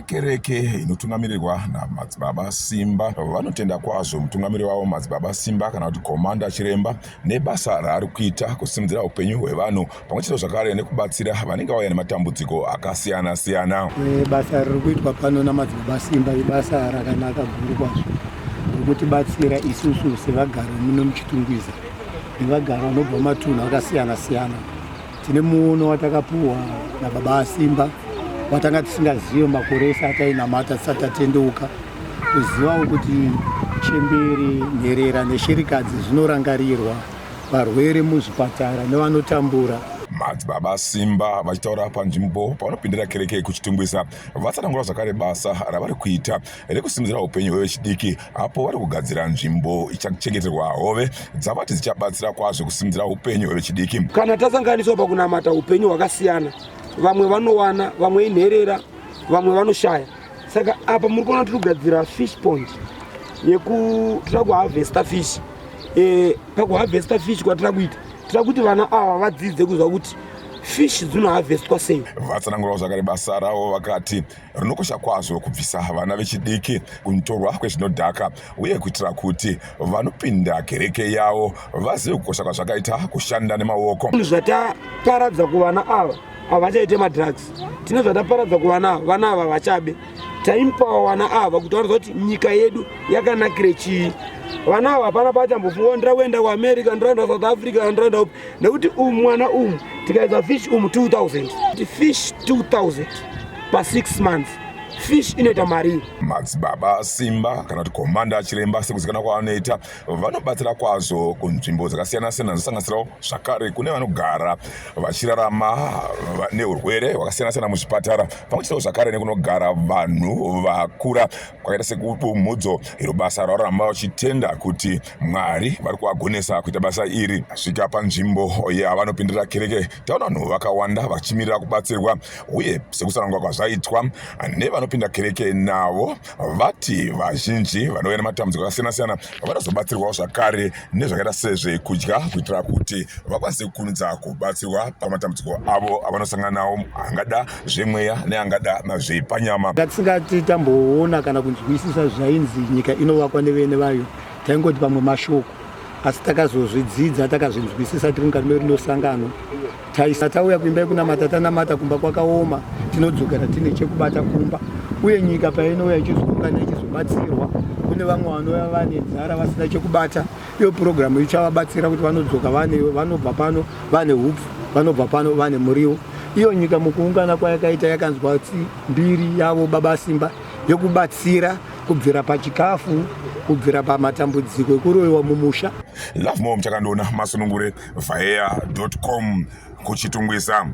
Kereke inotungamirirwa naMadzibaba Simba vanotenda kwazvo mutungamiri wavo Madzibaba Simba kana kuti Komanda Chiremba nebasa raari kuita kusimudzira upenyu hwevanhu pamwe chete zvakare nekubatsira vanenge vauya nematambudziko akasiyana siyana. Basa riri kuitwa pano naMadzibaba Simba ibasa rakanaka guru kwazvo rikutibatsira isusu sevagari muno muChitungwiza nevagari vanobva mumatunhu akasiyana siyana. Tine muono watakapuwa naBaba Simba watanga tisingazivi makore ese atainamata tisati tatendeuka kuzivawo kuti chembere, nherera neshirikadzi zvinorangarirwa, varwere muzvipatara nevanotambura. Madzibaba Simba vachitaura panzvimbo pavanopindira kereke kuChitungwiza vatsanangura zvakare basa ravari kuita rekusimudzira upenyu hwevechidiki apo vari kugadzira nzvimbo ichachengeterwa hove dzavati dzichabatsira kwazvo kusimudzira upenyu hwevechidiki. Kana tasanganiswa pakunamata upenyu hwakasiyana, vamwe vanowana, vamwe inherera, vamwe vanoshaya. Saka apa muri kuona tiri kugadzira fish pond yekutira kuharvesta fish. Pakuharvesta fish kwatira kuita tira kuti vana ava vadzidze kuzwa kuti fish dzinoharvestwa sei. Vatsanangurawo zvakare basa ravo vakati rinokosha kwazvo kubvisa vana vechidiki kutorwa kwezvinodhaka uye kuitira kuti vanopinda kereke yavo vazive kukosha kwazvakaita kushanda nemaoko. Zvataparadza kuvana ava havachaite madrugs. Tine zvataparadza kuvana ava, vana ava vachabe. Taimpawo vana ava kuti vazive kuti nyika yedu yakanakire chii. Vana ava hapana pachambofunga ndira kuenda kuAmerica, ndiraenda South Africa, ndiraenda upi. Nekuti mwana tikaisa fish 2000. Fish 2000 pa 6 months. Fish inoita mari. Madzibaba Simba kana kuti Komanda Chiremba sekuzikana kwavanoita vanobatsira kwazvo kunzvimbo dzakasiyana siyana dzinosanganisirawo zvakare kune vanogara vachirarama neurwere hwakasiyana siyana muzvipatara pamwe chete zvakare nekunogara vanhu vakura kwakaita sekupumudzo. Iro basa ravaramba vachitenda kuti Mwari vari kuvagonesa kuita basa iri. Svika panzvimbo yavanopindira kereke taona vanhu vakawanda vachimirira kubatsirwa uye sekutsanangurwa kwazvaitwa nevanopinda kereke navo vati vazhinji vanouya nematambudziko akasiyana siyana vanozobatsirwawo zvakare nezvakaita sezvekudya kuitira kuti vakwanise kukurumidza kubatsirwa pamatambudziko avo avanosangana nawo, angada zvemweya neangada zvepanyama. Ngatisingati tamboona kana kunzwisisa zvainzi nyika inovakwa nevene vayo, taingoti pamwe mashoko, asi takazozvidzidza takazvinzwisisa tiri mukati merinosangano. Tauya kuimba kunamata tanamata kumba kwakaoma, tinodzokera tine chekubata kumba. Uye nyika painouya ichizungana ichizobatsirwa kune vamwe vanouya vane nzara vasina chekubata, iyo purogiramu ichavabatsira kuti vanodzoka vanobva pano vane hupfu, vanobva pano vane muriwo. Iyo nyika mukuungana kwayakaita yakanzwa mbiri yavo Baba Simba yokubatsira kubvira pachikafu, kubvira pamatambudziko ekuroyiwa mumusha. Love more muchakandona masunungure vhaya.com kuChitungwiza.